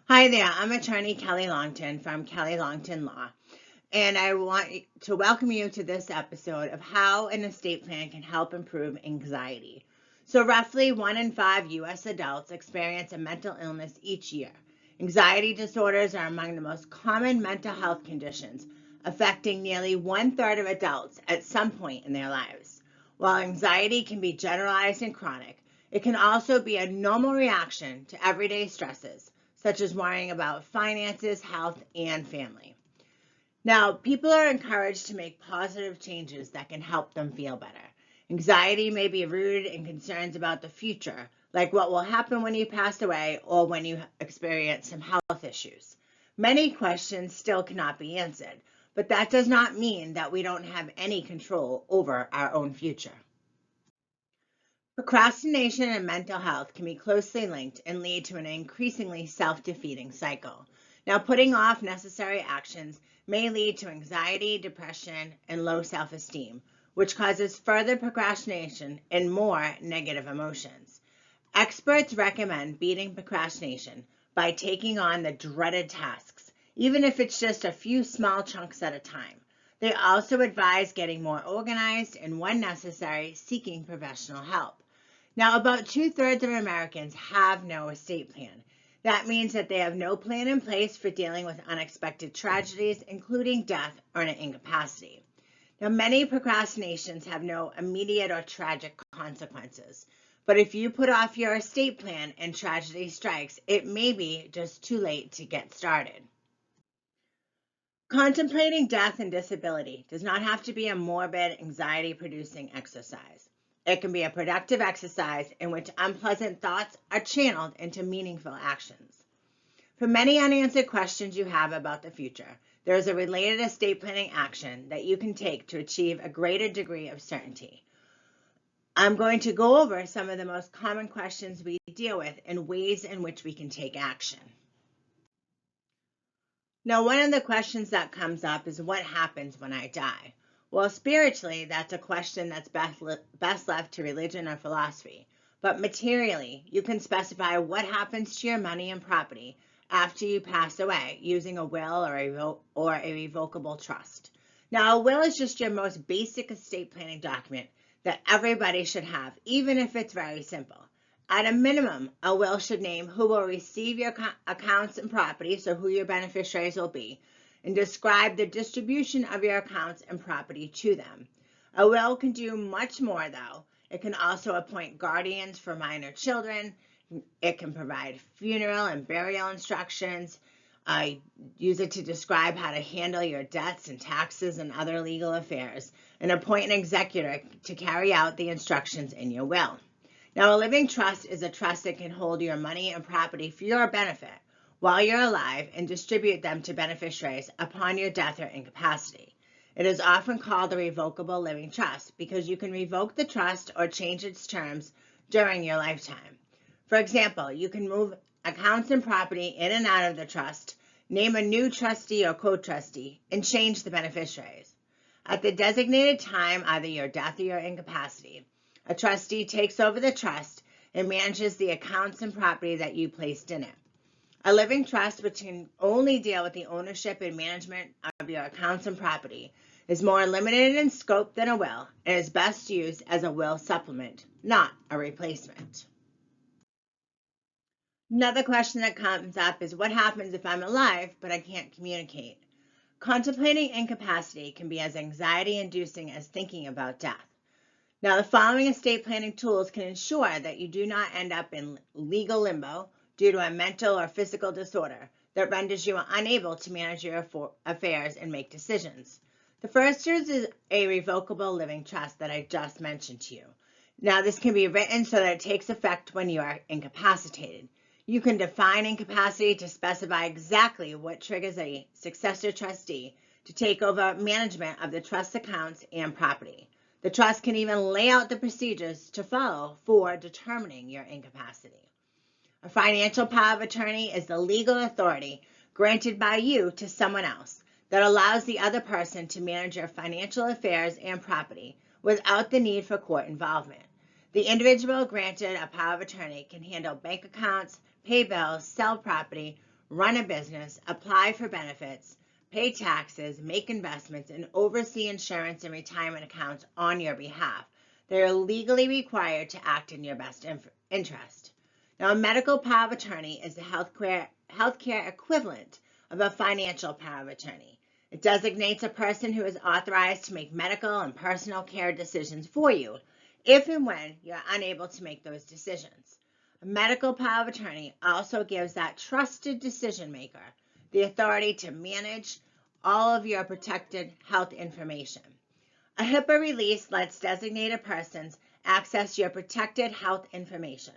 Hi there, I'm attorney Kelly Longtin from Kelly Longtin Law, and I want to welcome you to this episode of how an estate plan can help improve anxiety. So, roughly 1 in 5 U.S. adults experience a mental illness each year. Anxiety disorders are among the most common mental health conditions, affecting nearly 1/3 of adults at some point in their lives. While anxiety can be generalized and chronic, it can also be a normal reaction to everyday stresses such as worrying about finances, health, and family. Now, people are encouraged to make positive changes that can help them feel better. Anxiety may be rooted in concerns about the future, like what will happen when you pass away or when you experience some health issues. Many questions still cannot be answered, but that does not mean that we don't have any control over our own future. Procrastination and mental health can be closely linked and lead to an increasingly self-defeating cycle. Now, putting off necessary actions may lead to anxiety, depression, and low self-esteem, which causes further procrastination and more negative emotions. Experts recommend beating procrastination by taking on the dreaded tasks, even if it's just a few small chunks at a time. They also advise getting more organized and, when necessary, seeking professional help. Now, about 2/3 of Americans have no estate plan. That means that they have no plan in place for dealing with unexpected tragedies, including death or an incapacity. Now, many procrastinations have no immediate or tragic consequences. But if you put off your estate plan and tragedy strikes, it may be just too late to get started. Contemplating death and disability does not have to be a morbid, anxiety-producing exercise. It can be a productive exercise in which unpleasant thoughts are channeled into meaningful actions. For many unanswered questions you have about the future, there is a related estate planning action that you can take to achieve a greater degree of certainty. I'm going to go over some of the most common questions we deal with and ways in which we can take action. Now, one of the questions that comes up is what happens when I die? Well, spiritually, that's a question that's best left to religion or philosophy. But materially, you can specify what happens to your money and property after you pass away using a will or a revocable trust. Now, a will is just your most basic estate planning document that everybody should have, even if it's very simple. At a minimum, a will should name who will receive your accounts and property, so who your beneficiaries will be, and describe the distribution of your accounts and property to them. A will can do much more, though. It can also appoint guardians for minor children. It can provide funeral and burial instructions. Use it to describe how to handle your debts and taxes and other legal affairs, and appoint an executor to carry out the instructions in your will. Now, a living trust is a trust that can hold your money and property for your benefit while you're alive and distribute them to beneficiaries upon your death or incapacity. It is often called a revocable living trust because you can revoke the trust or change its terms during your lifetime. For example, you can move accounts and property in and out of the trust, name a new trustee or co-trustee, and change the beneficiaries. At the designated time, either your death or your incapacity, a trustee takes over the trust and manages the accounts and property that you placed in it. A living trust, which can only deal with the ownership and management of your accounts and property, is more limited in scope than a will and is best used as a will supplement, not a replacement. Another question that comes up is what happens if I'm alive but I can't communicate? Contemplating incapacity can be as anxiety-inducing as thinking about death. Now, the following estate planning tools can ensure that you do not end up in legal limbo due to a mental or physical disorder that renders you unable to manage your affairs and make decisions. The first is a revocable living trust that I just mentioned to you. Now, this can be written so that it takes effect when you are incapacitated. You can define incapacity to specify exactly what triggers a successor trustee to take over management of the trust accounts and property. The trust can even lay out the procedures to follow for determining your incapacity. A financial power of attorney is the legal authority granted by you to someone else that allows the other person to manage your financial affairs and property without the need for court involvement. The individual granted a power of attorney can handle bank accounts, pay bills, sell property, run a business, apply for benefits, pay taxes, make investments, and oversee insurance and retirement accounts on your behalf. They are legally required to act in your best interest. Now, a medical power of attorney is the healthcare equivalent of a financial power of attorney. It designates a person who is authorized to make medical and personal care decisions for you, if and when you're unable to make those decisions. A medical power of attorney also gives that trusted decision maker the authority to manage all of your protected health information. A HIPAA release lets designated persons access your protected health information.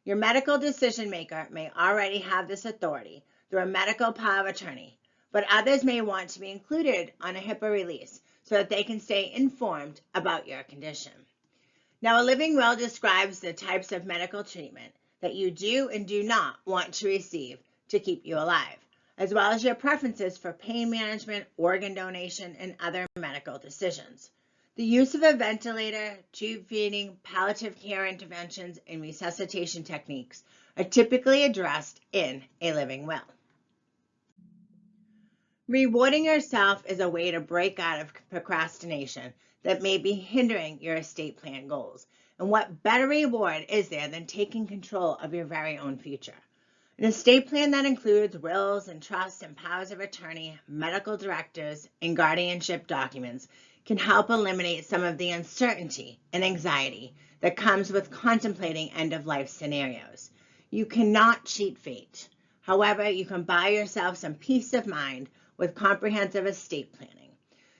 Your medical decision maker may already have this authority through a medical power of attorney, but others may want to be included on a HIPAA release so that they can stay informed about your condition. Now, a living will describes the types of medical treatment that you do and do not want to receive to keep you alive, as well as your preferences for pain management, organ donation, and other medical decisions. The use of a ventilator, tube feeding, palliative care interventions, and resuscitation techniques are typically addressed in a living will. Rewarding yourself is a way to break out of procrastination that may be hindering your estate plan goals. And what better reward is there than taking control of your very own future? An estate plan that includes wills and trusts and powers of attorney, medical directives, and guardianship documents can help eliminate some of the uncertainty and anxiety that comes with contemplating end-of-life scenarios. You cannot cheat fate. However, you can buy yourself some peace of mind with comprehensive estate planning.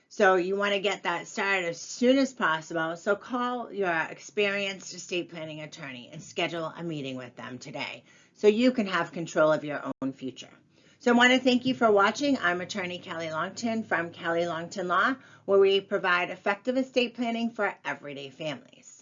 So you want to get that started as soon as possible. So call your experienced estate planning attorney and schedule a meeting with them today so you can have control of your own future. So I want to thank you for watching. I'm attorney Kelly Longtin from Kelly Longtin Law, where we provide effective estate planning for everyday families.